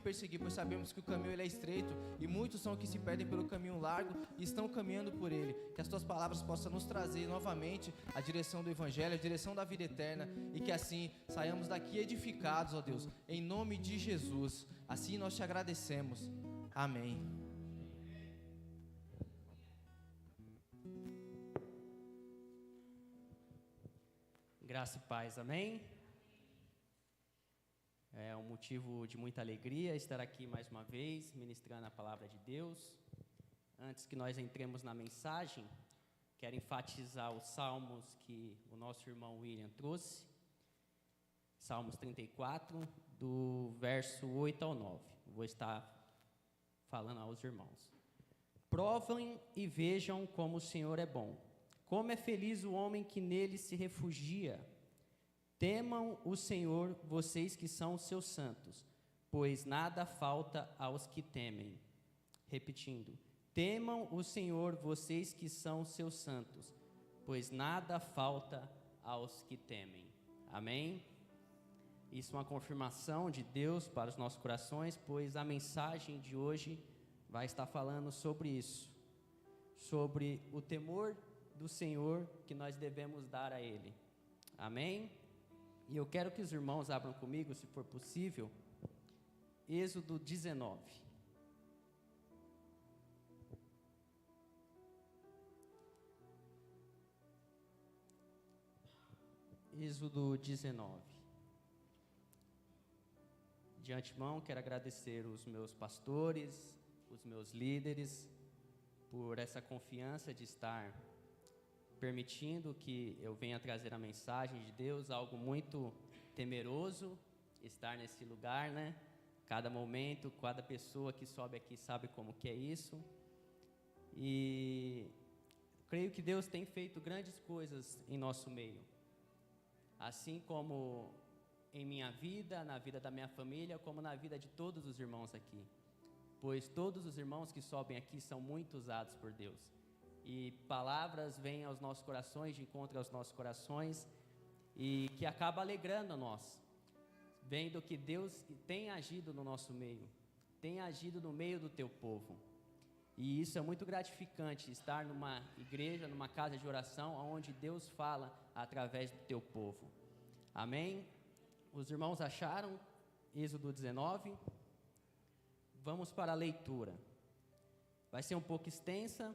perseguir, pois sabemos que o caminho ele é estreito e muitos são que se perdem pelo caminho largo e estão caminhando por ele. Que as tuas palavras possam nos trazer novamente a direção do Evangelho, a direção da vida eterna, e que assim saiamos daqui edificados, ó Deus, em nome de Jesus. Assim nós te agradecemos. Amém. Graça e paz, amém? É um motivo de muita alegria estar aqui mais uma vez, ministrando a palavra de Deus. Antes que nós entremos na mensagem, quero enfatizar os salmos que o nosso irmão William trouxe. Salmos 34, do verso 8 ao 9. Vou estar falando aos irmãos. Provem e vejam como o Senhor é bom. Como é feliz o homem que nele se refugia. Temam o Senhor, vocês que são seus santos, pois nada falta aos que temem. Repetindo, temam o Senhor, vocês que são seus santos, pois nada falta aos que temem. Amém? Isso é uma confirmação de Deus para os nossos corações, pois a mensagem de hoje vai estar falando sobre isso, sobre o temor do Senhor que nós devemos dar a Ele. Amém? E eu quero que os irmãos abram comigo, se for possível, Êxodo 19. Êxodo 19. De antemão, quero agradecer os meus pastores, os meus líderes, por essa confiança de estar permitindo que eu venha trazer a mensagem de Deus, algo muito temeroso, estar nesse lugar, né? Cada momento, cada pessoa que sobe aqui sabe como que é isso. E creio que Deus tem feito grandes coisas em nosso meio. Assim como em minha vida, na vida da minha família, como na vida de todos os irmãos aqui. Pois todos os irmãos que sobem aqui são muito usados por Deus. E palavras vêm aos nossos corações, de encontro aos nossos corações, e que acaba alegrando a nós, vendo que Deus tem agido no nosso meio, tem agido no meio do teu povo. E isso é muito gratificante, estar numa igreja, numa casa de oração, onde Deus fala através do teu povo. Amém? Os irmãos acharam? Êxodo 19. Vamos para a leitura. Vai ser um pouco extensa.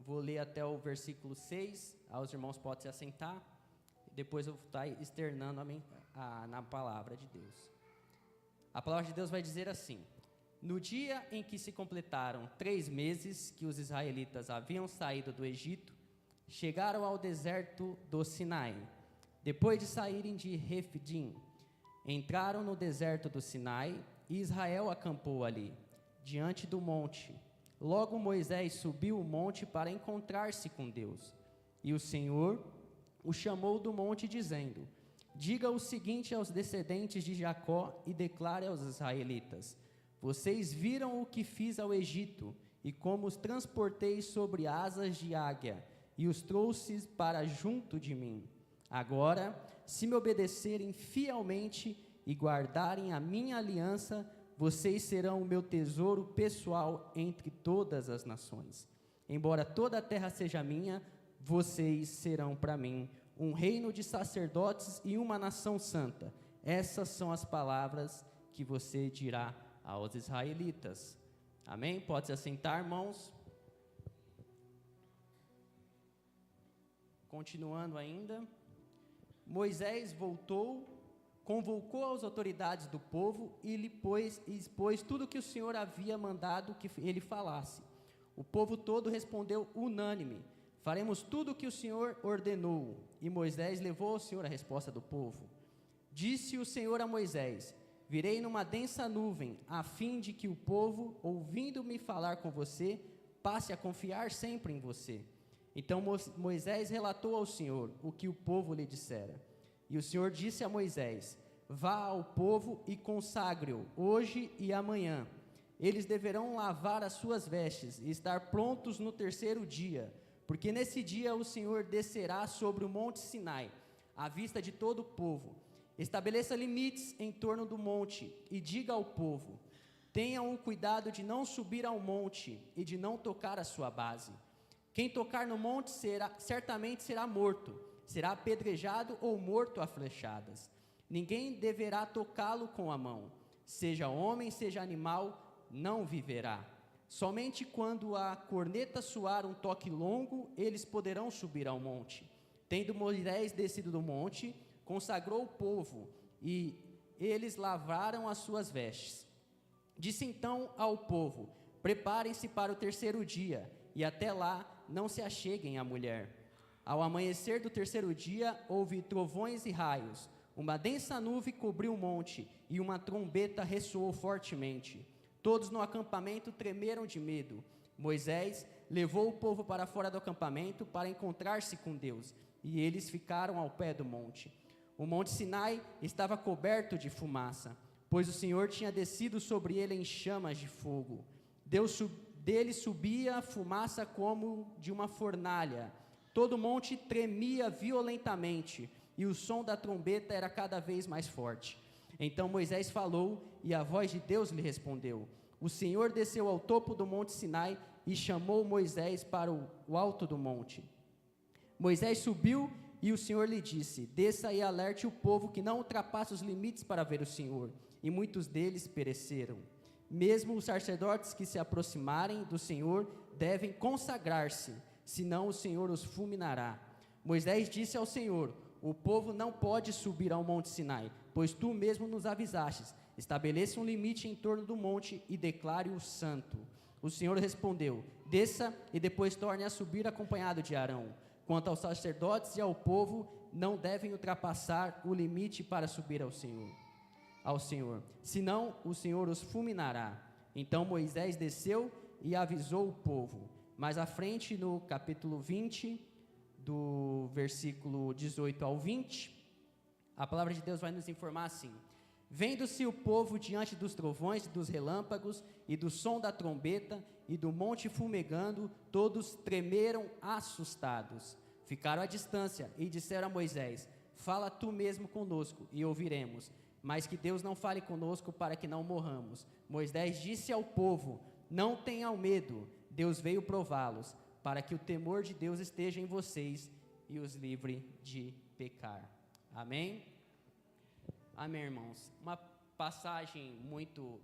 Vou ler até o versículo 6, os irmãos podem se assentar, depois eu vou estar externando na palavra de Deus. A palavra de Deus vai dizer assim: no dia em que se completaram 3 meses que os israelitas haviam saído do Egito, chegaram ao deserto do Sinai. Depois de saírem de Refidim, entraram no deserto do Sinai e Israel acampou ali, diante do monte. Logo Moisés subiu o monte para encontrar-se com Deus. E o Senhor o chamou do monte, dizendo: diga o seguinte aos descendentes de Jacó e declare aos israelitas: vocês viram o que fiz ao Egito, e como os transportei sobre asas de águia, e os trouxe para junto de mim. Agora, se me obedecerem fielmente e guardarem a minha aliança, vocês serão o meu tesouro pessoal entre todas as nações. Embora toda a terra seja minha, vocês serão para mim um reino de sacerdotes e uma nação santa. Essas são as palavras que você dirá aos israelitas. Amém? Pode se assentar, irmãos. Continuando ainda. Moisés voltou, convocou as autoridades do povo e lhe expôs tudo o que o Senhor havia mandado que ele falasse. O povo todo respondeu unânime: faremos tudo o que o Senhor ordenou. E Moisés levou ao Senhor a resposta do povo. Disse o Senhor a Moisés: virei numa densa nuvem, a fim de que o povo, ouvindo-me falar com você, passe a confiar sempre em você. Então Moisés relatou ao Senhor o que o povo lhe dissera. E o Senhor disse a Moisés: vá ao povo e consagre-o hoje e amanhã. Eles deverão lavar as suas vestes e estar prontos no 3º dia, porque nesse dia o Senhor descerá sobre o monte Sinai, à vista de todo o povo. Estabeleça limites em torno do monte e diga ao povo: Tenham o cuidado de não subir ao monte e de não tocar a sua base. Quem tocar no monte certamente será morto, será apedrejado ou morto a flechadas. Ninguém deverá tocá-lo com a mão, seja homem, seja animal, não viverá. Somente quando a corneta soar um toque longo, eles poderão subir ao monte. Tendo Moisés descido do monte, consagrou o povo, e eles lavaram as suas vestes. Disse então ao povo: preparem-se para o terceiro dia, e até lá não se acheguem à mulher. Ao amanhecer do terceiro dia, houve trovões e raios. Uma densa nuvem cobriu o monte, e uma trombeta ressoou fortemente. Todos no acampamento tremeram de medo. Moisés levou o povo para fora do acampamento para encontrar-se com Deus, e eles ficaram ao pé do monte. O monte Sinai estava coberto de fumaça, pois o Senhor tinha descido sobre ele em chamas de fogo. Dele subia fumaça como de uma fornalha. Todo o monte tremia violentamente, e o som da trombeta era cada vez mais forte. Então Moisés falou, e a voz de Deus lhe respondeu. O Senhor desceu ao topo do monte Sinai e chamou Moisés para o alto do monte. Moisés subiu, e o Senhor lhe disse: desça e alerte o povo que não ultrapasse os limites para ver o Senhor. E muitos deles pereceram. Mesmo os sacerdotes que se aproximarem do Senhor devem consagrar-se, senão o Senhor os fulminará. Moisés disse ao Senhor: o povo não pode subir ao monte Sinai, pois tu mesmo nos avisastes. Estabeleça um limite em torno do monte e declare-o santo. O Senhor respondeu: desça e depois torne a subir acompanhado de Arão. Quanto aos sacerdotes e ao povo, não devem ultrapassar o limite para subir ao Senhor, senão o Senhor os fulminará. Então Moisés desceu e avisou o povo. Mais à frente, no capítulo 20, do versículo 18 ao 20, a palavra de Deus vai nos informar assim: vendo-se o povo diante dos trovões e dos relâmpagos e do som da trombeta e do monte fumegando, todos tremeram assustados. Ficaram à distância e disseram a Moisés: fala tu mesmo conosco e ouviremos, mas que Deus não fale conosco para que não morramos. Moisés disse ao povo: não tenham medo, Deus veio prová-los, para que o temor de Deus esteja em vocês e os livre de pecar. Amém? Amém, irmãos. Uma passagem muito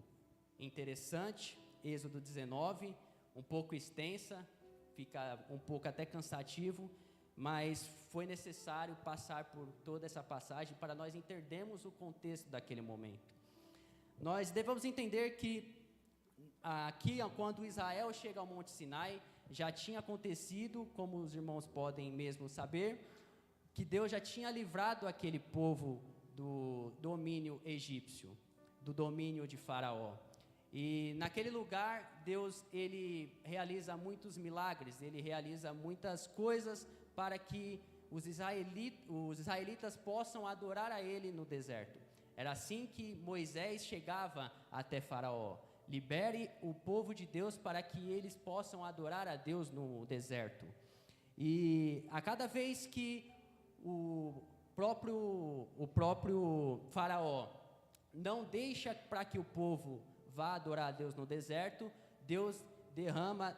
interessante, Êxodo 19, um pouco extensa, fica um pouco até cansativo, mas foi necessário passar por toda essa passagem para nós entendermos o contexto daquele momento. Nós devemos entender que aqui, quando Israel chega ao Monte Sinai, já tinha acontecido, como os irmãos podem mesmo saber, que Deus já tinha livrado aquele povo do domínio egípcio, do domínio de Faraó. E naquele lugar, Deus, ele realiza muitos milagres, ele realiza muitas coisas para que os israelitas possam adorar a ele no deserto. Era assim que Moisés chegava até Faraó: libere o povo de Deus para que eles possam adorar a Deus no deserto. E a cada vez que o próprio Faraó não deixa para que o povo vá adorar a Deus no deserto, Deus derrama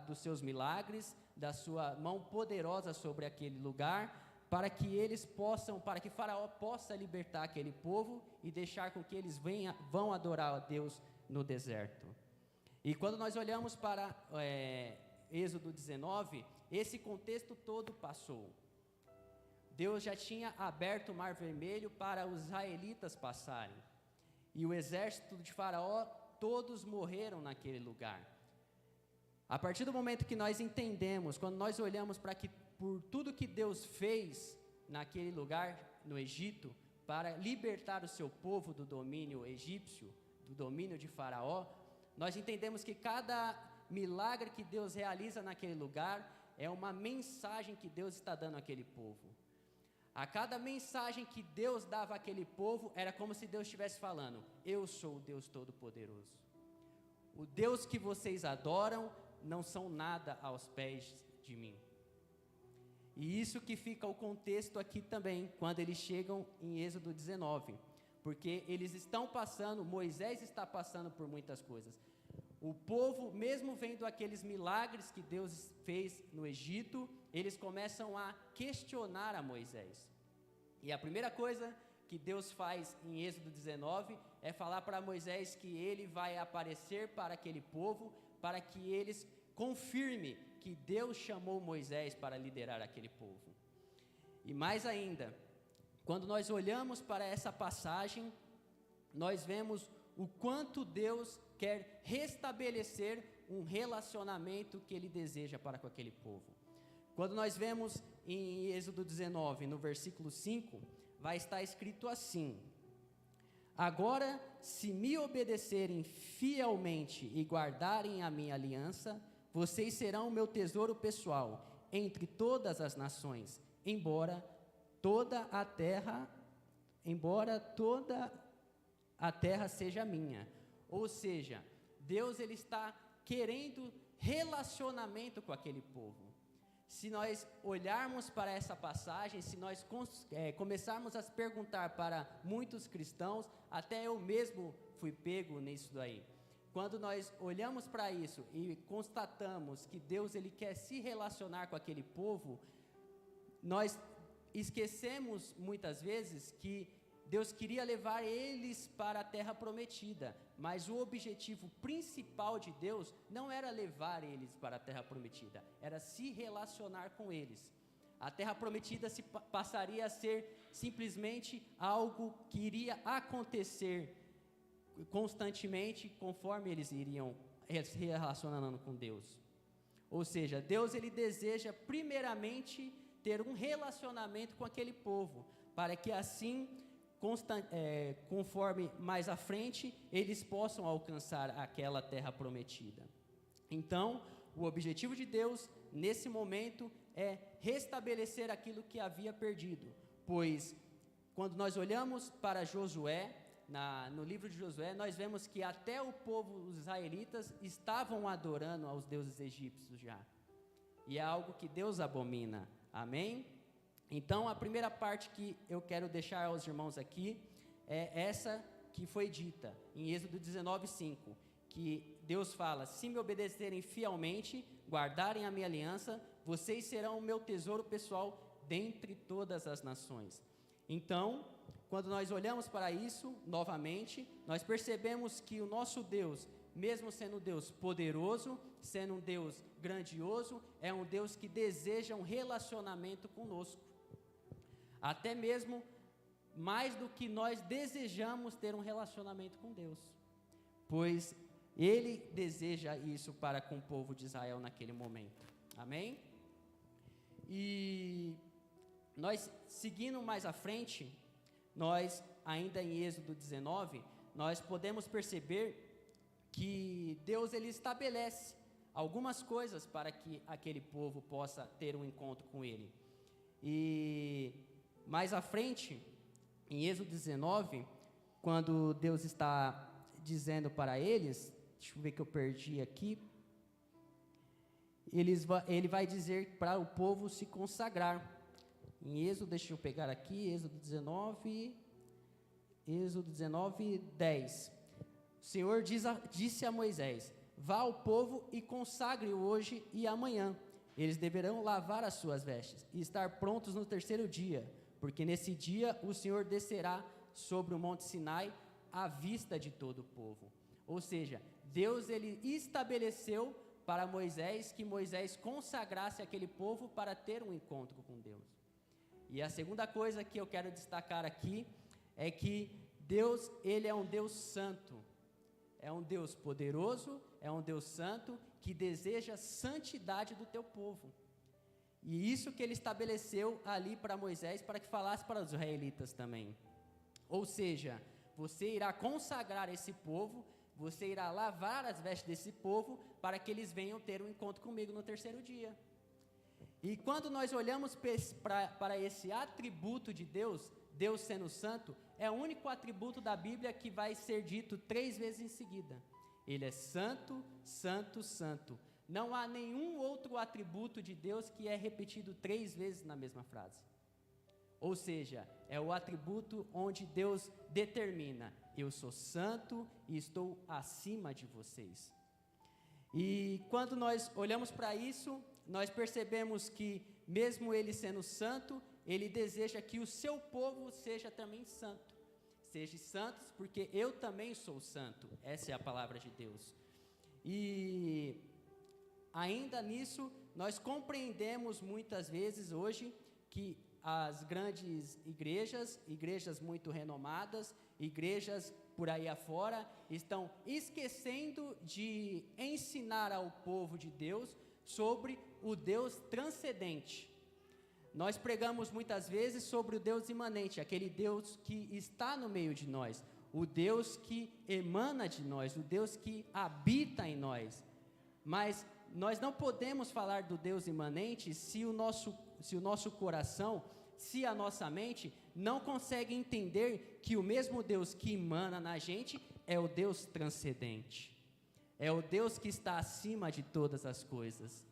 dos seus milagres, da sua mão poderosa sobre aquele lugar, para que Faraó possa libertar aquele povo e deixar com que eles vão adorar a Deus no deserto. E quando nós olhamos para Êxodo 19, esse contexto todo passou. Deus já tinha aberto o Mar Vermelho para os israelitas passarem. E o exército de Faraó, todos morreram naquele lugar. A partir do momento que nós entendemos, quando nós olhamos para que por tudo que Deus fez naquele lugar, no Egito, para libertar o seu povo do domínio egípcio, do domínio de Faraó, nós entendemos que cada milagre que Deus realiza naquele lugar é uma mensagem que Deus está dando àquele povo. A cada mensagem que Deus dava àquele povo, era como se Deus estivesse falando: eu sou o Deus Todo-Poderoso. O Deus que vocês adoram não são nada aos pés de mim. E isso que fica o contexto aqui também, quando eles chegam em Êxodo 19. porque eles estão passando, Moisés está passando por muitas coisas. O povo, mesmo vendo aqueles milagres que Deus fez no Egito, eles começam a questionar a Moisés. E a primeira coisa que Deus faz em Êxodo 19 é falar para Moisés que ele vai aparecer para aquele povo, para que eles confirmem que Deus chamou Moisés para liderar aquele povo. E mais ainda, quando nós olhamos para essa passagem, nós vemos o quanto Deus quer restabelecer um relacionamento que Ele deseja para com aquele povo. Quando nós vemos em Êxodo 19, no versículo 5, vai estar escrito assim: agora, se me obedecerem fielmente e guardarem a minha aliança, vocês serão o meu tesouro pessoal entre todas as nações, embora toda a terra seja minha. Ou seja, Deus ele está querendo relacionamento com aquele povo. Se nós olharmos para essa passagem, se nós começarmos a se perguntar para muitos cristãos, até eu mesmo fui pego nisso daí. Quando nós olhamos para isso e constatamos que Deus ele quer se relacionar com aquele povo, nós esquecemos muitas vezes que Deus queria levar eles para a terra prometida, mas o objetivo principal de Deus não era levar eles para a terra prometida, era se relacionar com eles. A terra prometida passaria a ser simplesmente algo que iria acontecer constantemente conforme eles iriam se relacionando com Deus. Ou seja, Deus ele deseja primeiramente ter um relacionamento com aquele povo, para que assim, conforme mais à frente, eles possam alcançar aquela terra prometida. Então, o objetivo de Deus, nesse momento, é restabelecer aquilo que havia perdido, pois, quando nós olhamos para Josué, no livro de Josué, nós vemos que até o povo, os israelitas, estavam adorando aos deuses egípcios já, e é algo que Deus abomina. Amém? Então, a primeira parte que eu quero deixar aos irmãos aqui é essa que foi dita em Êxodo 19:5, que Deus fala: se me obedecerem fielmente, guardarem a minha aliança, vocês serão o meu tesouro pessoal dentre todas as nações. Então, quando nós olhamos para isso, novamente, nós percebemos que o nosso Deus, mesmo sendo um Deus poderoso, sendo um Deus grandioso, é um Deus que deseja um relacionamento conosco. Até mesmo mais do que nós desejamos ter um relacionamento com Deus, pois Ele deseja isso para com o povo de Israel naquele momento. Amém? E nós, seguindo mais à frente, nós, ainda em Êxodo 19, nós podemos perceber que Deus ele estabelece algumas coisas para que aquele povo possa ter um encontro com Ele. E mais à frente, em Êxodo 19, quando Deus está dizendo para eles, deixa eu ver que eu perdi aqui, ele vai dizer para o povo se consagrar. Em Êxodo, deixa eu pegar aqui, Êxodo 19, 10. O Senhor disse a Moisés: vá ao povo e consagre-o hoje e amanhã. Eles deverão lavar as suas vestes e estar prontos no terceiro dia, porque nesse dia o Senhor descerá sobre o monte Sinai à vista de todo o povo. Ou seja, Deus ele estabeleceu para Moisés que Moisés consagrasse aquele povo para ter um encontro com Deus. E a segunda coisa que eu quero destacar aqui é que Deus ele é um Deus santo. É um Deus poderoso, é um Deus santo, que deseja santidade do teu povo. E isso que ele estabeleceu ali para Moisés, para que falasse para os israelitas também. Ou seja, você irá consagrar esse povo, você irá lavar as vestes desse povo, para que eles venham ter um encontro comigo no terceiro dia. E quando nós olhamos para esse atributo de Deus, Deus sendo santo, é o único atributo da Bíblia que vai ser dito 3 vezes em seguida. Ele é santo, santo, santo. Não há nenhum outro atributo de Deus que é repetido 3 vezes na mesma frase. Ou seja, é o atributo onde Deus determina: eu sou santo e estou acima de vocês. E quando nós olhamos para isso, nós percebemos que, mesmo Ele sendo santo, Ele deseja que o seu povo seja também santo. Sejam santos, porque eu também sou santo. Essa é a palavra de Deus. E ainda nisso, nós compreendemos muitas vezes hoje que as grandes igrejas muito renomadas, igrejas por aí afora, estão esquecendo de ensinar ao povo de Deus sobre o Deus transcendente. Nós pregamos muitas vezes sobre o Deus imanente, aquele Deus que está no meio de nós, o Deus que emana de nós, o Deus que habita em nós. Mas nós não podemos falar do Deus imanente se o nosso coração, se a nossa mente não consegue entender que o mesmo Deus que emana na gente é o Deus transcendente, é o Deus que está acima de todas as coisas,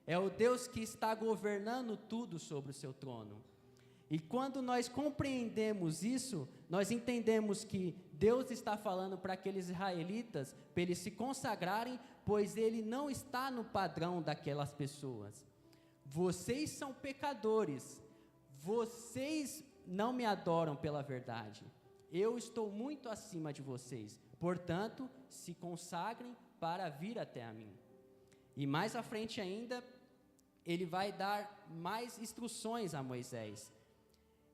é o Deus que está governando tudo sobre o seu trono. E quando nós compreendemos isso, nós entendemos que Deus está falando para aqueles israelitas, para eles se consagrarem, pois Ele não está no padrão daquelas pessoas. Vocês são pecadores, vocês não me adoram pela verdade, eu estou muito acima de vocês, portanto, se consagrem para vir até a mim. E mais à frente ainda, ele vai dar mais instruções a Moisés.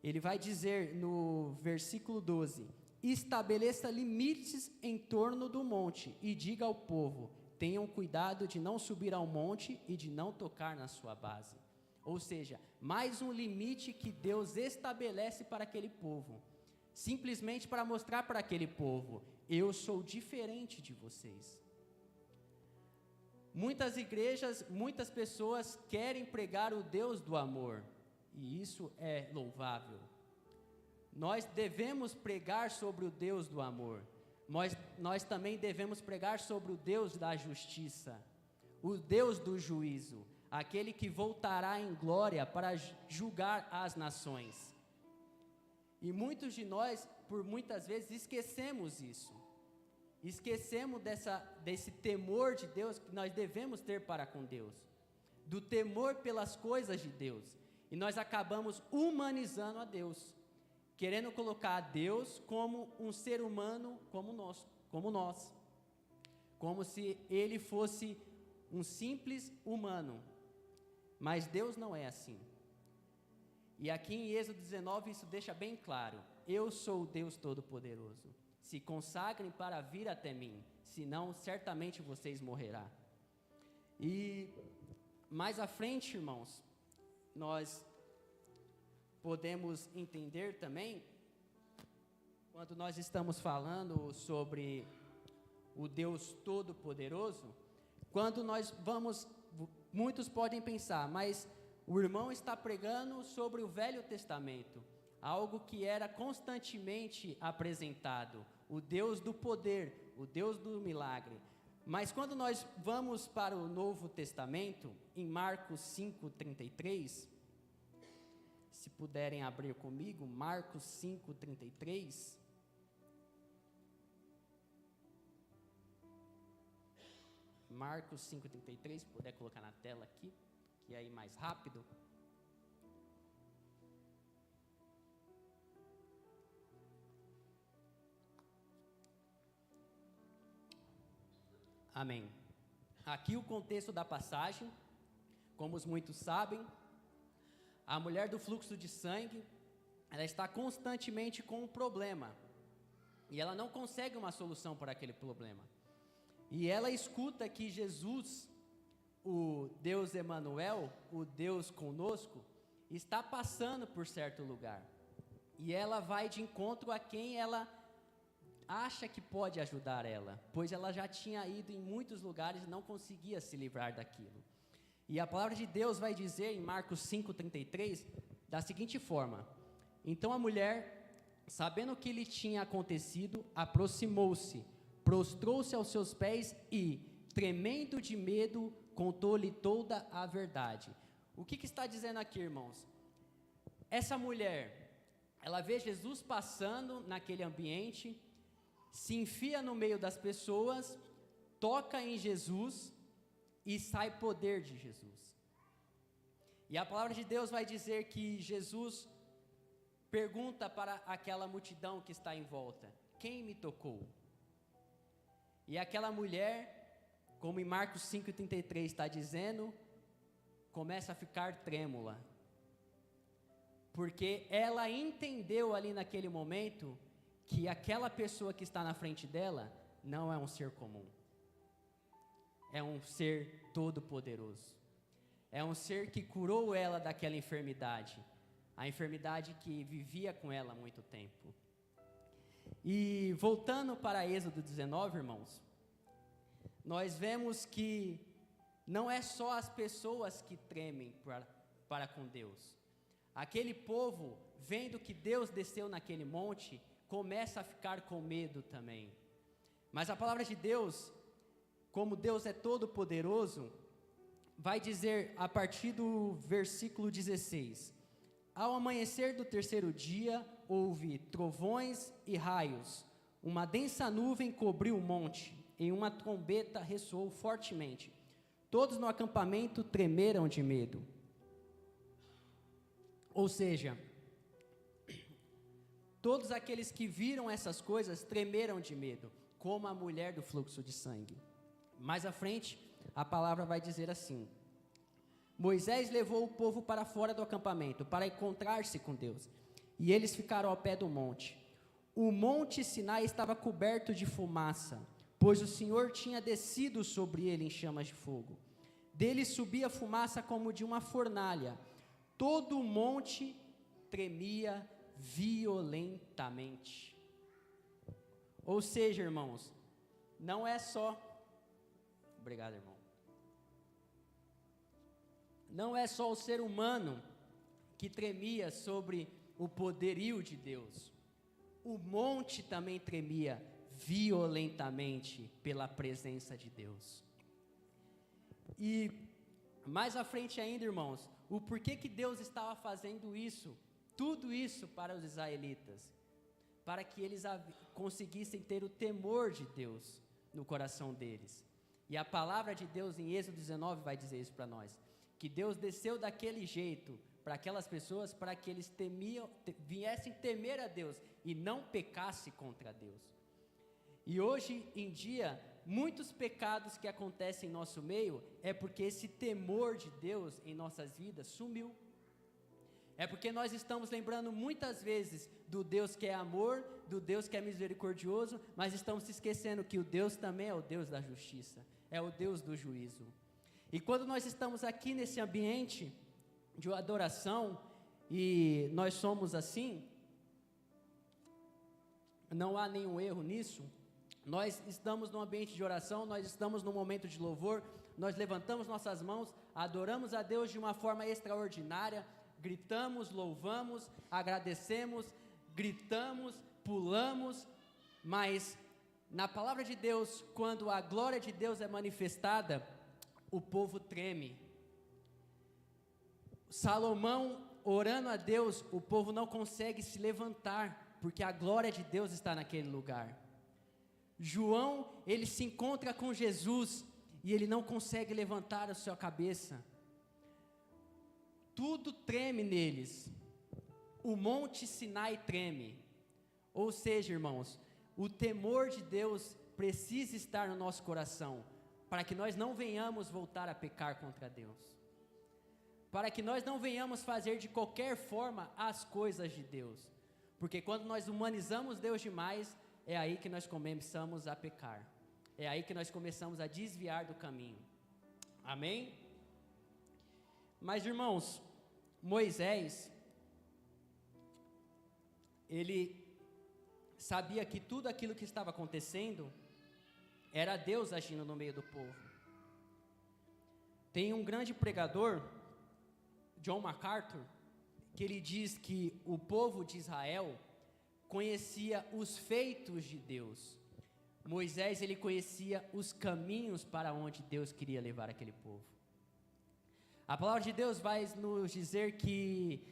Ele vai dizer no versículo 12: estabeleça limites em torno do monte e diga ao povo: tenham cuidado de não subir ao monte e de não tocar na sua base. Ou seja, mais um limite que Deus estabelece para aquele povo, simplesmente para mostrar para aquele povo: eu sou diferente de vocês. Muitas igrejas, muitas pessoas querem pregar o Deus do amor, e isso é louvável. Nós devemos pregar sobre o Deus do amor, nós também devemos pregar sobre o Deus da justiça, o Deus do juízo, aquele que voltará em glória para julgar as nações. E muitos de nós, por muitas vezes, esquecemos isso. Esquecemos desse temor de Deus que nós devemos ter para com Deus, do temor pelas coisas de Deus, e nós acabamos humanizando a Deus, querendo colocar a Deus como um ser humano como nós, como se Ele fosse um simples humano, mas Deus não é assim. E aqui em Êxodo 19 isso deixa bem claro: eu sou o Deus Todo-Poderoso. Se consagrem para vir até mim, senão certamente vocês morrerão. E mais à frente, irmãos, nós podemos entender também, quando nós estamos falando sobre o Deus Todo-Poderoso, quando nós vamos, muitos podem pensar, mas o irmão está pregando sobre o Velho Testamento, algo que era constantemente apresentado, o Deus do poder, o Deus do milagre. Mas quando nós vamos para o Novo Testamento, em Marcos 5:33, se puderem abrir comigo, Marcos 5:33. Marcos 5:33, se puder colocar na tela aqui, que é aí mais rápido. Amém. Aqui o contexto da passagem, como os muitos sabem, a mulher do fluxo de sangue, ela está constantemente com um problema, e ela não consegue uma solução para aquele problema. E ela escuta que Jesus, o Deus Emanuel, o Deus conosco, está passando por certo lugar. E ela vai de encontro a quem ela acha que pode ajudar ela, pois ela já tinha ido em muitos lugares e não conseguia se livrar daquilo. E a palavra de Deus vai dizer em Marcos 5:33 da seguinte forma: então a mulher, sabendo o que lhe tinha acontecido, aproximou-se, prostrou-se aos seus pés e, tremendo de medo, contou-lhe toda a verdade. O que está dizendo aqui, irmãos? Essa mulher, ela vê Jesus passando naquele ambiente, se enfia no meio das pessoas, toca em Jesus e sai poder de Jesus. E a palavra de Deus vai dizer que Jesus pergunta para aquela multidão que está em volta: quem me tocou? E aquela mulher, como em Marcos 5,33 está dizendo, começa a ficar trêmula, porque ela entendeu ali naquele momento que aquela pessoa que está na frente dela não é um ser comum, é um ser todo-poderoso, é um ser que curou ela daquela enfermidade, a enfermidade que vivia com ela há muito tempo. E voltando para Êxodo 19, irmãos, nós vemos que não é só as pessoas que tremem para com Deus. Aquele povo, vendo que Deus desceu naquele monte, começa a ficar com medo também. Mas a palavra de Deus, como Deus é todo poderoso, vai dizer a partir do versículo 16: ao amanhecer do terceiro dia, houve trovões e raios, uma densa nuvem cobriu o monte, e uma trombeta ressoou fortemente. Todos no acampamento tremeram de medo. Ou seja, todos aqueles que viram essas coisas tremeram de medo, como a mulher do fluxo de sangue. Mais à frente, a palavra vai dizer assim: Moisés levou o povo para fora do acampamento, para encontrar-se com Deus, e eles ficaram ao pé do monte. O monte Sinai estava coberto de fumaça, pois o Senhor tinha descido sobre ele em chamas de fogo. Dele subia fumaça como de uma fornalha. Todo o monte tremia violentamente. Ou seja, irmãos, não é só... Obrigado, irmão. Não é só o ser humano que tremia sobre o poderio de Deus. O monte também tremia violentamente pela presença de Deus. E mais à frente ainda, irmãos, o porquê que Deus estava fazendo isso, tudo isso para os israelitas, para que eles conseguissem ter o temor de Deus no coração deles. E a palavra de Deus em Êxodo 19 vai dizer isso para nós, que Deus desceu daquele jeito para aquelas pessoas, para que eles viessem temer a Deus e não pecassem contra Deus. E hoje em dia, muitos pecados que acontecem em nosso meio, é porque esse temor de Deus em nossas vidas sumiu. É porque nós estamos lembrando muitas vezes do Deus que é amor, do Deus que é misericordioso, mas estamos se esquecendo que o Deus também é o Deus da justiça, é o Deus do juízo. E quando nós estamos aqui nesse ambiente de adoração, e nós somos assim, não há nenhum erro nisso, nós estamos num ambiente de oração, nós estamos num momento de louvor, nós levantamos nossas mãos, adoramos a Deus de uma forma extraordinária, gritamos, louvamos, agradecemos, gritamos, pulamos, mas na palavra de Deus, quando a glória de Deus é manifestada, o povo treme. Salomão orando a Deus, o povo não consegue se levantar, porque a glória de Deus está naquele lugar. João, ele se encontra com Jesus, e ele não consegue levantar a sua cabeça. Tudo treme neles. O monte Sinai treme. Ou seja, irmãos, o temor de Deus precisa estar no nosso coração, para que nós não venhamos voltar a pecar contra Deus, para que nós não venhamos fazer de qualquer forma as coisas de Deus, porque quando nós humanizamos Deus demais, é aí que nós começamos a pecar, é aí que nós começamos a desviar do caminho. Amém? Mas, irmãos, Moisés, ele sabia que tudo aquilo que estava acontecendo era Deus agindo no meio do povo. Tem um grande pregador, John MacArthur, que ele diz que o povo de Israel conhecia os feitos de Deus. Moisés, ele conhecia os caminhos para onde Deus queria levar aquele povo. A palavra de Deus vai nos dizer que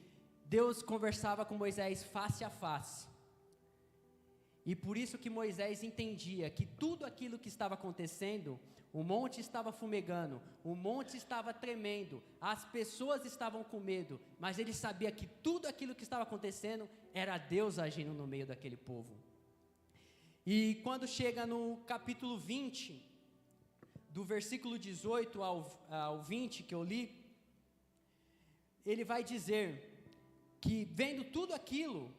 Deus conversava com Moisés face a face. E por isso que Moisés entendia que tudo aquilo que estava acontecendo, o monte estava fumegando, o monte estava tremendo, as pessoas estavam com medo, mas ele sabia que tudo aquilo que estava acontecendo era Deus agindo no meio daquele povo. E quando chega no capítulo 20, do versículo 18 ao 20 que eu li, ele vai dizer que vendo tudo aquilo,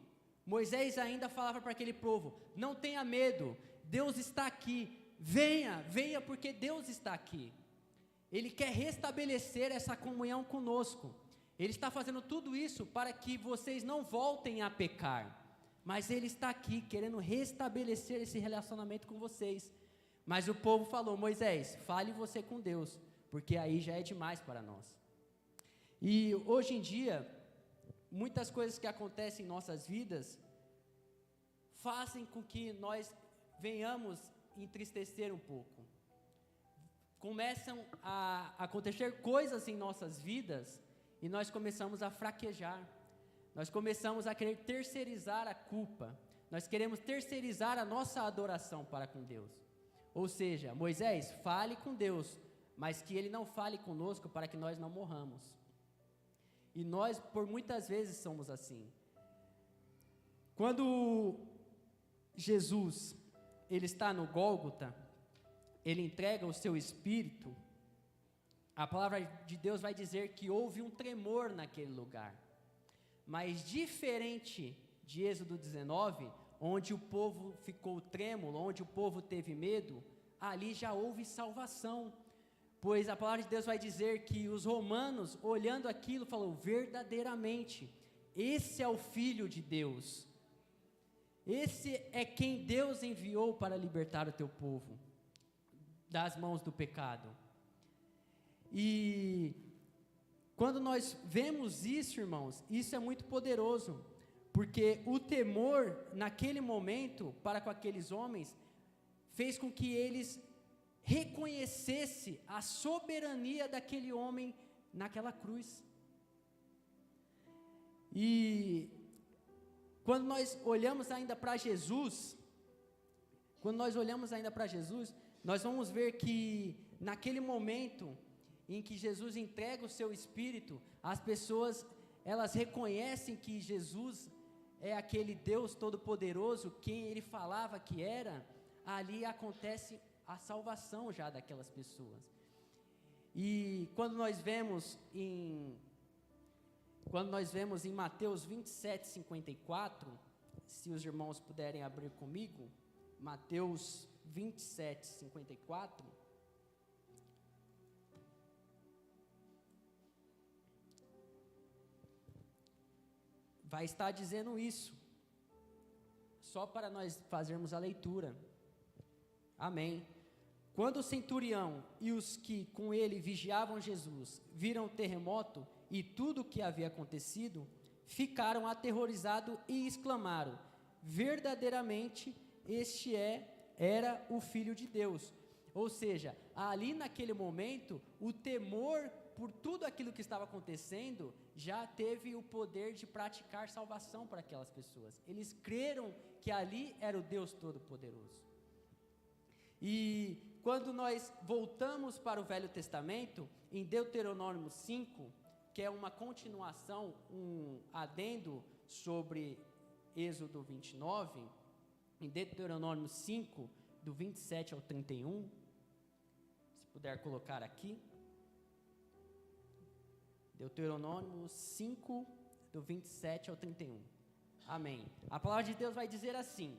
Moisés ainda falava para aquele povo: não tenha medo, Deus está aqui, venha porque Deus está aqui. Ele quer restabelecer essa comunhão conosco. Ele está fazendo tudo isso para que vocês não voltem a pecar, mas Ele está aqui querendo restabelecer esse relacionamento com vocês. Mas o povo falou: Moisés, fale você com Deus, porque aí já é demais para nós. E hoje em dia, muitas coisas que acontecem em nossas vidas fazem com que nós venhamos entristecer um pouco. Começam a acontecer coisas em nossas vidas e nós começamos a fraquejar. Nós começamos a querer terceirizar a culpa. Nós queremos terceirizar a nossa adoração para com Deus. Ou seja, Moisés, fale com Deus, mas que Ele não fale conosco para que nós não morramos. E nós, por muitas vezes, somos assim. Quando Jesus, Ele está no Gólgota, Ele entrega o seu Espírito, a palavra de Deus vai dizer que houve um tremor naquele lugar. Mas diferente de Êxodo 19, onde o povo ficou trêmulo, onde o povo teve medo, ali já houve salvação. Pois a palavra de Deus vai dizer que os romanos, olhando aquilo, falou: verdadeiramente, esse é o Filho de Deus. Esse é quem Deus enviou para libertar o teu povo das mãos do pecado. E quando nós vemos isso, irmãos, isso é muito poderoso, porque o temor naquele momento para com aqueles homens fez com que eles reconhecesse a soberania daquele homem naquela cruz. E quando nós olhamos ainda para Jesus, nós vamos ver que naquele momento em que Jesus entrega o seu Espírito, as pessoas, elas reconhecem que Jesus é aquele Deus Todo-Poderoso, quem Ele falava que era. Ali acontece a salvação já daquelas pessoas. E quando nós vemos em Mateus 27, 54, se os irmãos puderem abrir comigo, Mateus 27, 54, vai estar dizendo isso, só para nós fazermos a leitura. Amém. Quando o centurião e os que com ele vigiavam Jesus viram o terremoto e tudo o que havia acontecido, ficaram aterrorizados e exclamaram: verdadeiramente este era o Filho de Deus. Ou seja, ali naquele momento, o temor por tudo aquilo que estava acontecendo já teve o poder de praticar salvação para aquelas pessoas. Eles creram que ali era o Deus Todo-Poderoso. E quando nós voltamos para o Velho Testamento, em Deuteronômio 5, que é uma continuação, um adendo sobre Êxodo 29, em Deuteronômio 5, do 27 ao 31, se puder colocar aqui, Deuteronômio 5, do 27 ao 31, amém. A palavra de Deus vai dizer assim,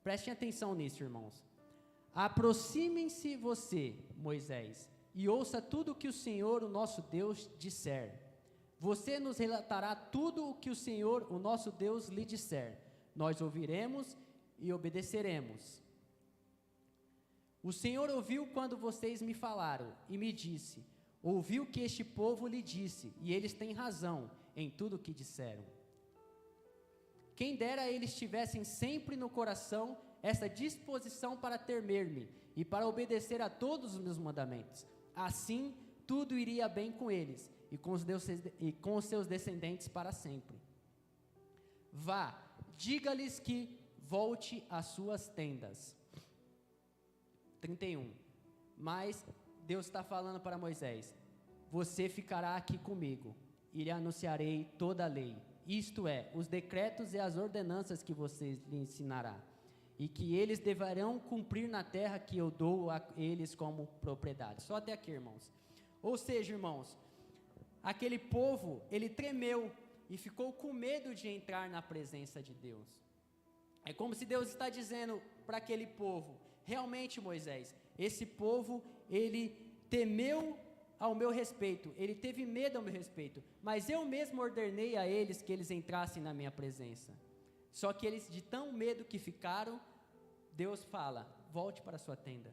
prestem atenção nisso, irmãos: aproximem-se você, Moisés, e ouça tudo o que o Senhor, o nosso Deus, disser. Você nos relatará tudo o que o Senhor, o nosso Deus, lhe disser. Nós ouviremos e obedeceremos. O Senhor ouviu quando vocês me falaram e me disse: ouviu que este povo lhe disse, e eles têm razão em tudo o que disseram. Quem dera eles tivessem sempre no coração essa disposição para temer-me e para obedecer a todos os meus mandamentos. Assim, tudo iria bem com eles, e com os seus descendentes para sempre. Vá, diga-lhes que volte às suas tendas. 31. Mas Deus está falando para Moisés: você ficará aqui comigo, e lhe anunciarei toda a lei, isto é, os decretos e as ordenanças que você lhe ensinará, e que eles deverão cumprir na terra que eu dou a eles como propriedade. Só até aqui, irmãos. Ou seja, irmãos, aquele povo, ele tremeu e ficou com medo de entrar na presença de Deus. É como se Deus está dizendo para aquele povo: realmente, Moisés, esse povo, ele temeu ao meu respeito, ele teve medo ao meu respeito, mas eu mesmo ordenei a eles que eles entrassem na minha presença. Só que eles, de tão medo que ficaram, Deus fala: volte para a sua tenda,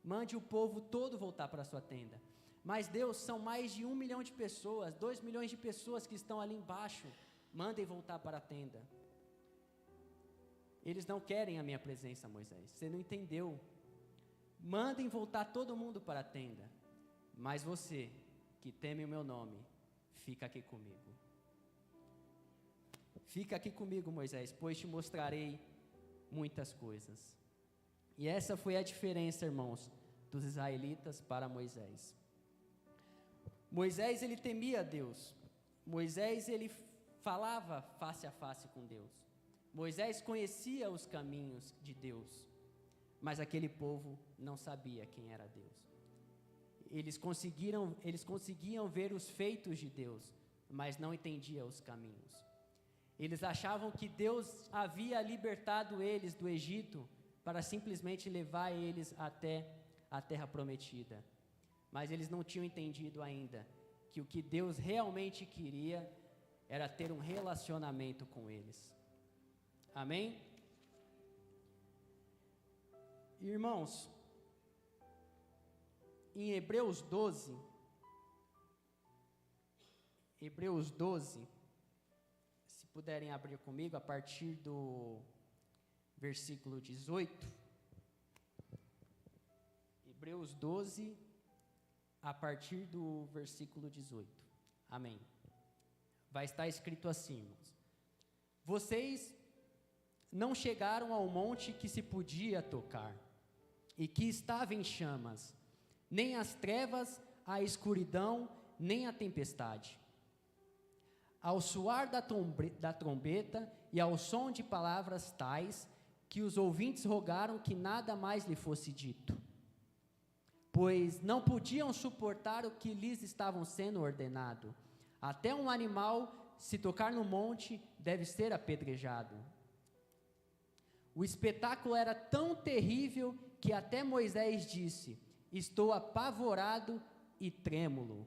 mande o povo todo voltar para a sua tenda. Mas Deus, são mais de 1 milhão de pessoas, 2 milhões de pessoas que estão ali embaixo, mandem voltar para a tenda. Eles não querem a minha presença, Moisés, você não entendeu. Mandem voltar todo mundo para a tenda, mas você, que teme o meu nome, fica aqui comigo. Fica aqui comigo, Moisés, pois te mostrarei muitas coisas. E essa foi a diferença, irmãos, dos israelitas para Moisés. Moisés, ele temia a Deus. Moisés, ele falava face a face com Deus. Moisés conhecia os caminhos de Deus, mas aquele povo não sabia quem era Deus. Eles conseguiam ver os feitos de Deus, mas não entendiam os caminhos. Eles achavam que Deus havia libertado eles do Egito para simplesmente levar eles até a terra prometida. Mas eles não tinham entendido ainda que o que Deus realmente queria era ter um relacionamento com eles. Amém? Irmãos, em Hebreus 12, se puderem abrir comigo a partir do versículo 18, Hebreus 12, a partir do versículo 18, amém. Vai estar escrito assim, irmãos: vocês não chegaram ao monte que se podia tocar, e que estava em chamas, nem as trevas, a escuridão, nem a tempestade. Ao soar da trombeta e ao som de palavras tais, que os ouvintes rogaram que nada mais lhe fosse dito, pois não podiam suportar o que lhes estavam sendo ordenado. Até um animal, se tocar no monte, deve ser apedrejado. O espetáculo era tão terrível que até Moisés disse: estou apavorado e trêmulo.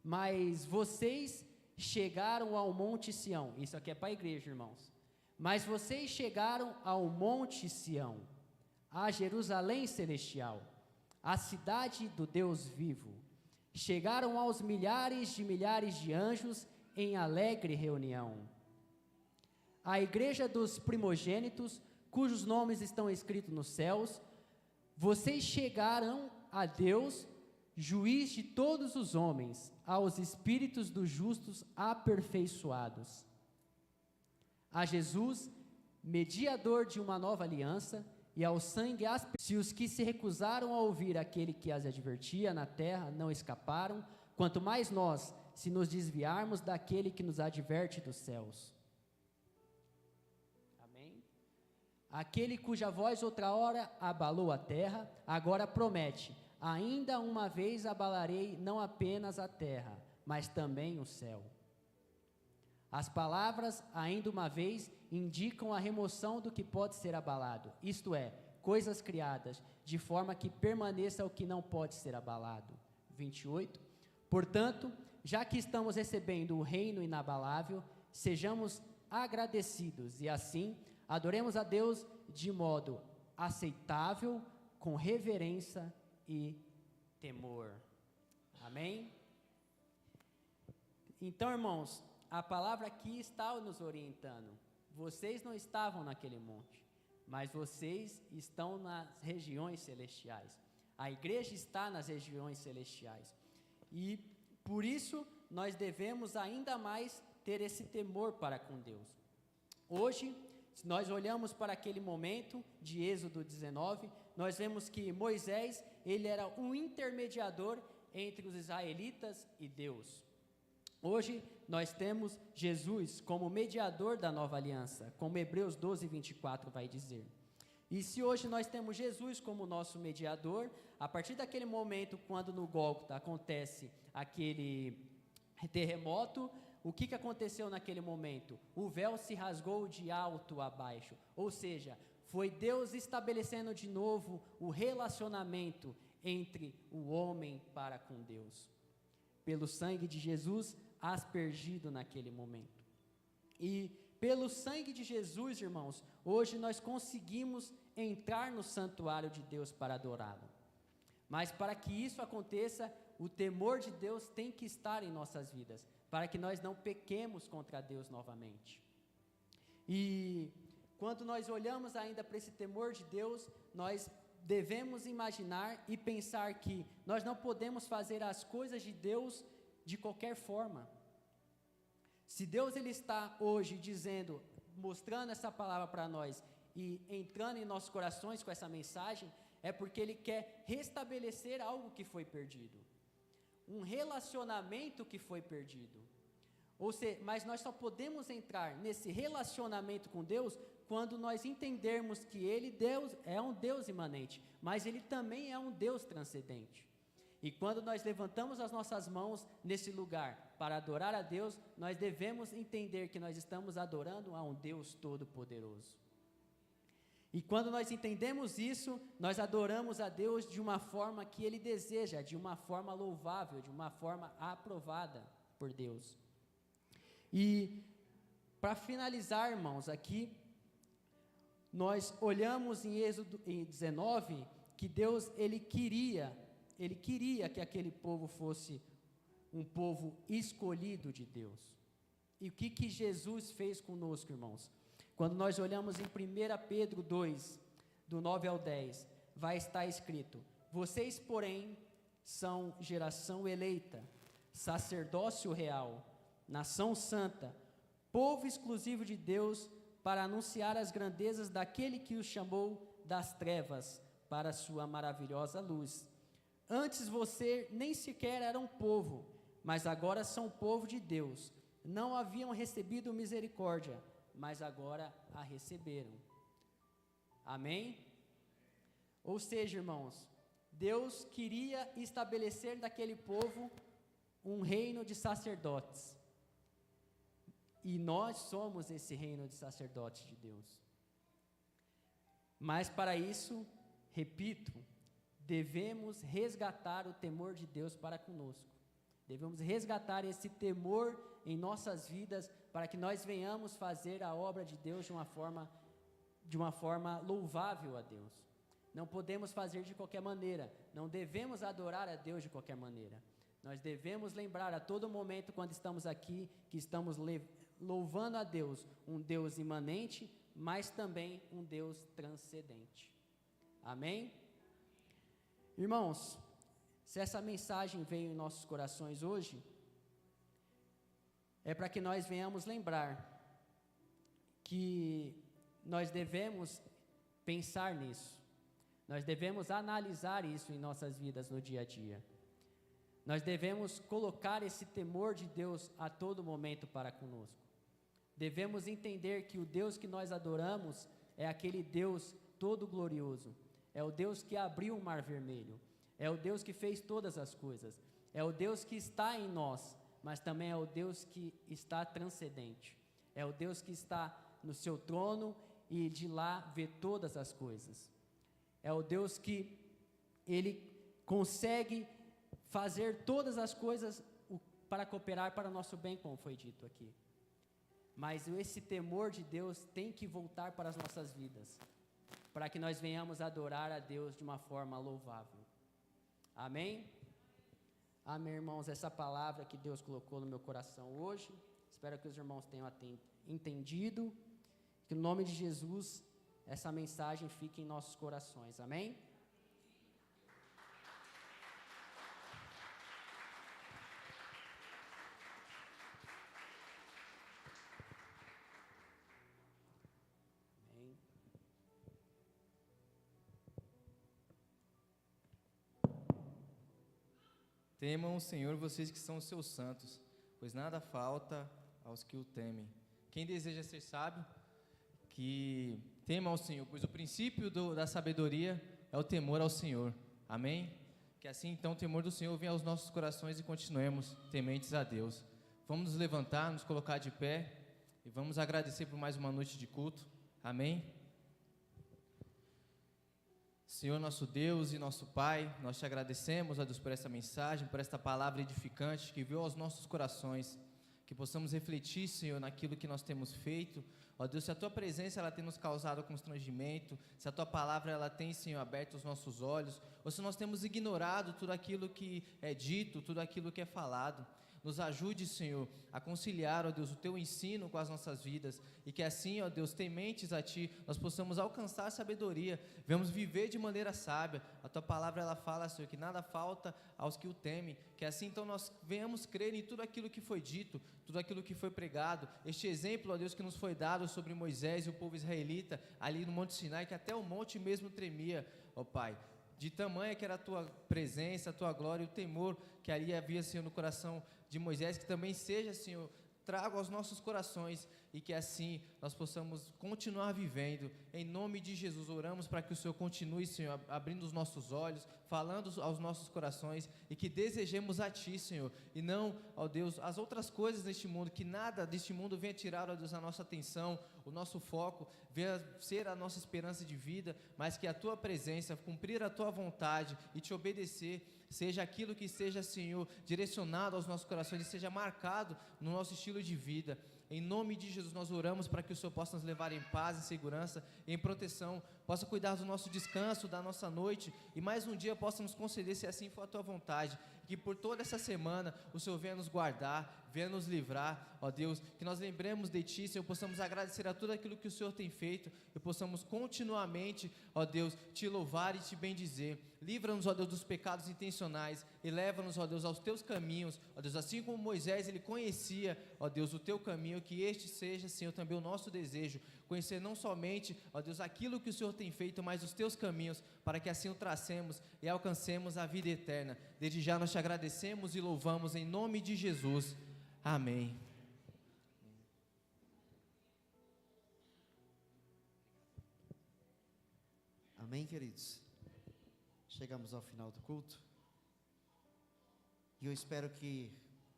Mas vocês chegaram ao Monte Sião. Isso aqui é para a igreja, irmãos. Mas vocês chegaram ao Monte Sião, a Jerusalém celestial, a cidade do Deus vivo. Chegaram aos milhares de anjos em alegre reunião. A igreja dos primogênitos, cujos nomes estão escritos nos céus. Vocês chegaram a Deus, juiz de todos os homens, aos espíritos dos justos aperfeiçoados, a Jesus, mediador de uma nova aliança, e ao sangue se os que se recusaram a ouvir aquele que as advertia na terra não escaparam, quanto mais nós, se nos desviarmos daquele que nos adverte dos céus. Amém? Aquele cuja voz outra hora abalou a terra, agora promete: ainda uma vez abalarei não apenas a terra, mas também o céu. As palavras, ainda uma vez, indicam a remoção do que pode ser abalado, isto é, coisas criadas, de forma que permaneça o que não pode ser abalado. 28. Portanto, já que estamos recebendo o reino inabalável, sejamos agradecidos e assim adoremos a Deus de modo aceitável, com reverência e temor. Amém? Então, irmãos, a palavra aqui está nos orientando. Vocês não estavam naquele monte, mas vocês estão nas regiões celestiais. A igreja está nas regiões celestiais. E Por isso, nós devemos ainda mais ter esse temor para com Deus. Hoje, se nós olhamos para aquele momento de Êxodo 19, nós vemos que Moisés, ele era um intermediador entre os israelitas e Deus. Hoje, nós temos Jesus como mediador da nova aliança, como Hebreus 12, 24 vai dizer. E se hoje nós temos Jesus como nosso mediador, a partir daquele momento, quando no Gólgota acontece aquele terremoto, o que aconteceu naquele momento? O véu se rasgou de alto a baixo, ou seja, foi Deus estabelecendo de novo o relacionamento entre o homem para com Deus, pelo sangue de Jesus aspergido naquele momento. E pelo sangue de Jesus, irmãos, hoje nós conseguimos entrar no santuário de Deus para adorá-lo. Mas para que isso aconteça, o temor de Deus tem que estar em nossas vidas, para que nós não pequemos contra Deus novamente. E quando nós olhamos ainda para esse temor de Deus, nós devemos imaginar e pensar que nós não podemos fazer as coisas de Deus de qualquer forma. Se Deus ele está hoje dizendo, mostrando essa palavra para nós e entrando em nossos corações com essa mensagem, é porque Ele quer restabelecer algo que foi perdido, um relacionamento que foi perdido. Ou seja, mas nós só podemos entrar nesse relacionamento com Deus quando nós entendermos que Ele, Deus, é um Deus imanente, mas Ele também é um Deus transcendente. E quando nós levantamos as nossas mãos nesse lugar para adorar a Deus, nós devemos entender que nós estamos adorando a um Deus todo-poderoso. E quando nós entendemos isso, nós adoramos a Deus de uma forma que Ele deseja, de uma forma louvável, de uma forma aprovada por Deus. E para finalizar, irmãos, aqui, nós olhamos em Êxodo 19, que Deus, Ele queria que aquele povo fosse um povo escolhido de Deus. E o que Jesus fez conosco, irmãos? Quando nós olhamos em 1 Pedro 2, do 9 ao 10, vai estar escrito: vocês, porém, são geração eleita, sacerdócio real, nação santa, povo exclusivo de Deus, para anunciar as grandezas daquele que os chamou das trevas para a sua maravilhosa luz. Antes você nem sequer era um povo, mas agora são povo de Deus. Não haviam recebido misericórdia, mas agora a receberam. Amém? Ou seja, irmãos, Deus queria estabelecer daquele povo um reino de sacerdotes. E nós somos esse reino de sacerdotes de Deus. Mas para isso, repito, devemos resgatar o temor de Deus para conosco. Devemos resgatar esse temor em nossas vidas para que nós venhamos fazer a obra de Deus de uma forma louvável a Deus. Não podemos fazer de qualquer maneira, não devemos adorar a Deus de qualquer maneira. Nós devemos lembrar a todo momento quando estamos aqui que estamos louvando a Deus, um Deus imanente, mas também um Deus transcendente. Amém? Irmãos, se essa mensagem veio em nossos corações hoje, é para que nós venhamos lembrar que nós devemos pensar nisso, nós devemos analisar isso em nossas vidas no dia a dia. Nós devemos colocar esse temor de Deus a todo momento para conosco. Devemos entender que o Deus que nós adoramos é aquele Deus todo glorioso, é o Deus que abriu o mar vermelho, é o Deus que fez todas as coisas, é o Deus que está em nós, mas também é o Deus que está transcendente, é o Deus que está no seu trono e de lá vê todas as coisas, é o Deus que Ele consegue fazer todas as coisas para cooperar para o nosso bem, como foi dito aqui. Mas esse temor de Deus tem que voltar para as nossas vidas, para que nós venhamos adorar a Deus de uma forma louvável. Amém? Amém, irmãos, essa palavra que Deus colocou no meu coração hoje, espero que os irmãos tenham entendido, que no nome de Jesus, essa mensagem fique em nossos corações. Amém? Temam o Senhor vocês que são os seus santos, pois nada falta aos que o temem. Quem deseja ser sábio, que tema ao Senhor, pois o princípio da sabedoria é o temor ao Senhor. Amém? Que assim então o temor do Senhor venha aos nossos corações e continuemos tementes a Deus. Vamos nos levantar, nos colocar de pé e vamos agradecer por mais uma noite de culto. Amém? Senhor nosso Deus e nosso Pai, nós te agradecemos, ó Deus, por essa mensagem, por esta palavra edificante que veio aos nossos corações, que possamos refletir, Senhor, naquilo que nós temos feito. Ó Deus, se a Tua presença ela tem nos causado constrangimento, se a Tua palavra ela tem, Senhor, aberto os nossos olhos, ou se nós temos ignorado tudo aquilo que é dito, tudo aquilo que é falado, nos ajude, Senhor, a conciliar, ó Deus, o Teu ensino com as nossas vidas, e que assim, ó Deus, tementes a Ti, nós possamos alcançar sabedoria, venhamos viver de maneira sábia. A Tua palavra, ela fala, Senhor, que nada falta aos que o temem, que assim, então, nós venhamos crer em tudo aquilo que foi dito, tudo aquilo que foi pregado, este exemplo, ó Deus, que nos foi dado sobre Moisés e o povo israelita, ali no Monte Sinai, que até o monte mesmo tremia, ó Pai, de tamanha que era a Tua presença, a Tua glória e o temor que ali havia, Senhor, no coração de Moisés, que também seja, Senhor, trago aos nossos corações e que assim nós possamos continuar vivendo. Em nome de Jesus, oramos para que o Senhor continue, Senhor, abrindo os nossos olhos, falando aos nossos corações e que desejemos a Ti, Senhor, e não, ó Deus, as outras coisas deste mundo, que nada deste mundo venha tirar, ó Deus, a nossa atenção, o nosso foco, venha ser a nossa esperança de vida, mas que a Tua presença, cumprir a Tua vontade e Te obedecer, seja aquilo que seja, Senhor, direcionado aos nossos corações e seja marcado no nosso estilo de vida. Em nome de Jesus nós oramos para que o Senhor possa nos levar em paz, em segurança, em proteção, possa cuidar do nosso descanso, da nossa noite, e mais um dia possa nos conceder, se assim for a Tua vontade, que por toda essa semana o Senhor venha nos guardar, venha nos livrar, ó Deus, que nós lembremos de Ti, Senhor, possamos agradecer a tudo aquilo que o Senhor tem feito, e possamos continuamente, ó Deus, Te louvar e Te bendizer. Livra-nos, ó Deus, dos pecados intencionais, e leva-nos, ó Deus, aos Teus caminhos, ó Deus, assim como Moisés, ele conhecia, ó Deus, o Teu caminho, que este seja, Senhor, também o nosso desejo, conhecer não somente, ó Deus, aquilo que o Senhor tem feito, mas os Teus caminhos, para que assim o tracemos e alcancemos a vida eterna. Desde já nós Te agradecemos e louvamos em nome de Jesus. Amém. Amém, queridos? Chegamos ao final do culto. E eu espero que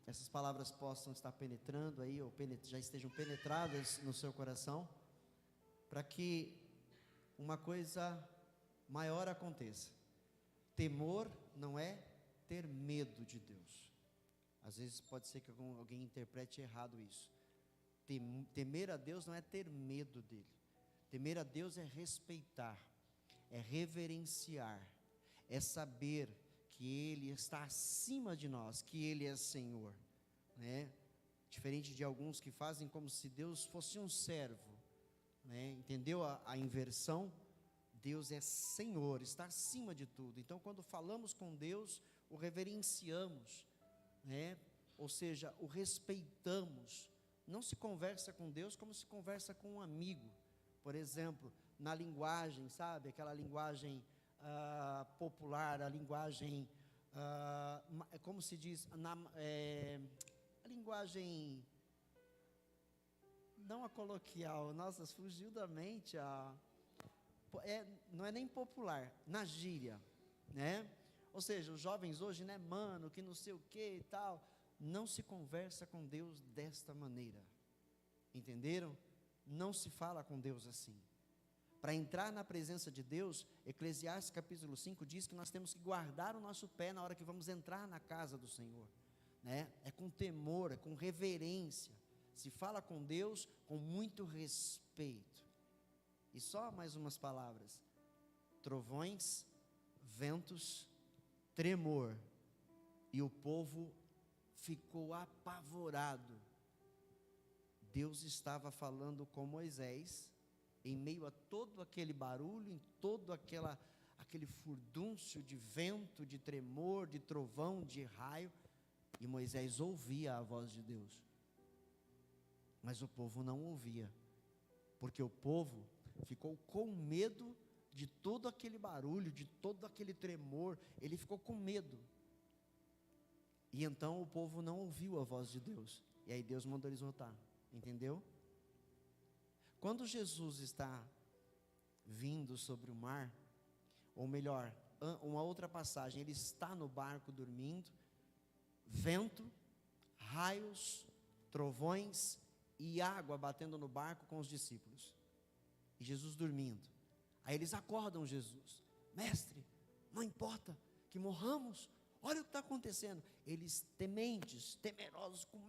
essas palavras possam estar penetrando aí, ou já estejam penetradas no seu coração, para que uma coisa maior aconteça. Temor não é ter medo de Deus. Às vezes pode ser que alguém interprete errado isso. Temer a Deus não é ter medo dele. Temer a Deus é respeitar, é reverenciar, é saber que Ele está acima de nós, que Ele é Senhor, né? Diferente de alguns que fazem como se Deus fosse um servo, né? Entendeu a inversão? Deus é Senhor, está acima de tudo. Então, quando falamos com Deus, o reverenciamos, né? Ou seja, o respeitamos. Não se conversa com Deus como se conversa com um amigo. Por exemplo, na linguagem, sabe? Aquela linguagem popular, a linguagem, como se diz, a linguagem, não a coloquial, nossa, fugiu da mente, não é nem popular, na gíria, né? Ou seja, os jovens hoje, né, mano, que não sei o que e tal, não se conversa com Deus desta maneira, entenderam? Não se fala com Deus assim. Para entrar na presença de Deus, Eclesiastes capítulo 5 diz que nós temos que guardar o nosso pé na hora que vamos entrar na casa do Senhor, né? É com temor, é com reverência, se fala com Deus com muito respeito. E só mais umas palavras: trovões, ventos, tremor, e o povo ficou apavorado. Deus estava falando com Moisés, em meio a todo aquele barulho, em todo aquele furdúncio de vento, de tremor, de trovão, de raio, e Moisés ouvia a voz de Deus, mas o povo não ouvia, porque o povo ficou com medo de todo aquele barulho, de todo aquele tremor, ele ficou com medo. E então o povo não ouviu a voz de Deus. E aí Deus mandou eles voltar. Entendeu? Quando Jesus está vindo sobre o mar, ou melhor, uma outra passagem, ele está no barco dormindo, vento, raios, trovões e água batendo no barco com os discípulos. E Jesus dormindo. Aí eles acordam Jesus. Mestre, não importa que morramos, olha o que está acontecendo. Eles tementes, temerosos, com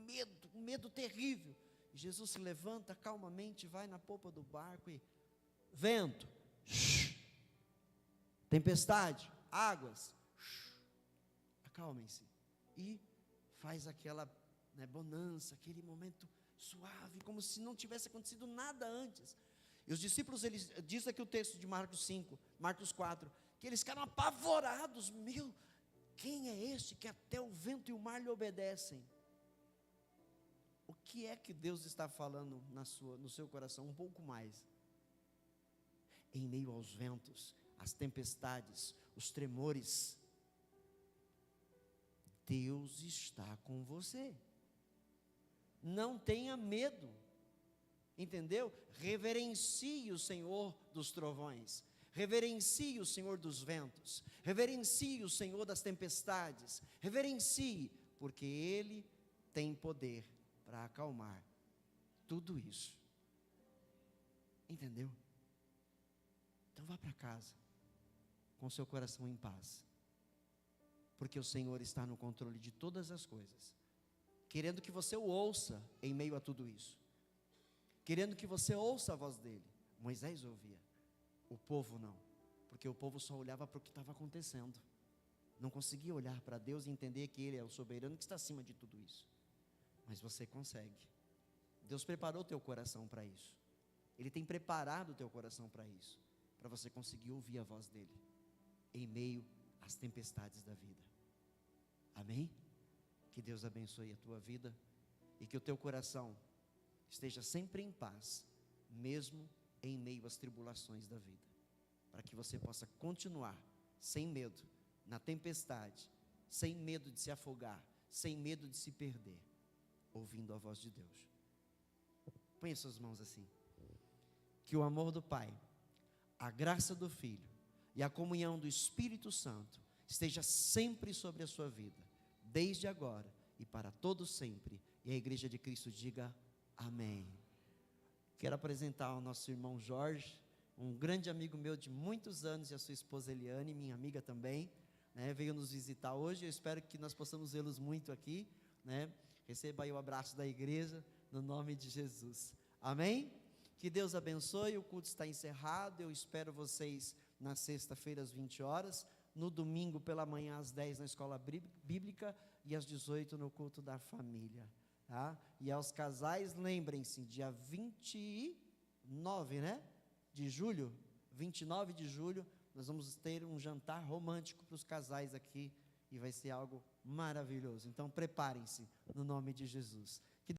medo terrível. E Jesus se levanta calmamente, vai na popa do barco e vento, tempestade, águas, acalmem-se. E faz aquela bonança, aquele momento suave, como se não tivesse acontecido nada antes. E os discípulos, eles, diz aqui o texto de Marcos 4, que eles ficaram apavorados. Quem é este que até o vento e o mar lhe obedecem? O que é que Deus está falando no seu coração? Um pouco mais. Em meio aos ventos, às tempestades, os tremores, Deus está com você. Não tenha medo. Entendeu? Reverencie o Senhor dos trovões. Reverencie o Senhor dos ventos. Reverencie o Senhor das tempestades. Reverencie, porque Ele tem poder para acalmar tudo isso. Entendeu? Então vá para casa com seu coração em paz, porque o Senhor está no controle de todas as coisas, querendo que você o ouça em meio a tudo isso, querendo que você ouça a voz dele. Moisés ouvia, o povo não, porque o povo só olhava para o que estava acontecendo, não conseguia olhar para Deus e entender que Ele é o soberano que está acima de tudo isso. Mas você consegue. Deus preparou o teu coração para isso. Ele tem preparado o teu coração para isso, para você conseguir ouvir a voz dele em meio às tempestades da vida. Amém? Que Deus abençoe a tua vida e que o teu coração esteja sempre em paz, mesmo em meio às tribulações da vida, para que você possa continuar sem medo na tempestade, sem medo de se afogar, sem medo de se perder, ouvindo a voz de Deus. Põe as suas mãos assim. Que o amor do Pai, a graça do Filho e a comunhão do Espírito Santo esteja sempre sobre a sua vida, desde agora e para todo sempre. E a Igreja de Cristo diga amém. Quero apresentar ao nosso irmão Jorge, um grande amigo meu de muitos anos, e a sua esposa Eliane, minha amiga também, veio nos visitar hoje. Eu espero que nós possamos vê-los muito aqui, Receba aí o abraço da igreja, no nome de Jesus. Amém? Que Deus abençoe. O culto está encerrado. Eu espero vocês na sexta-feira às 20 horas, no domingo pela manhã às 10 na escola bíblica e às 18 no culto da família, tá? E aos casais, lembrem-se, dia 29, de julho, 29 de julho, nós vamos ter um jantar romântico para os casais aqui, e vai ser algo maravilhoso. Então preparem-se no nome de Jesus.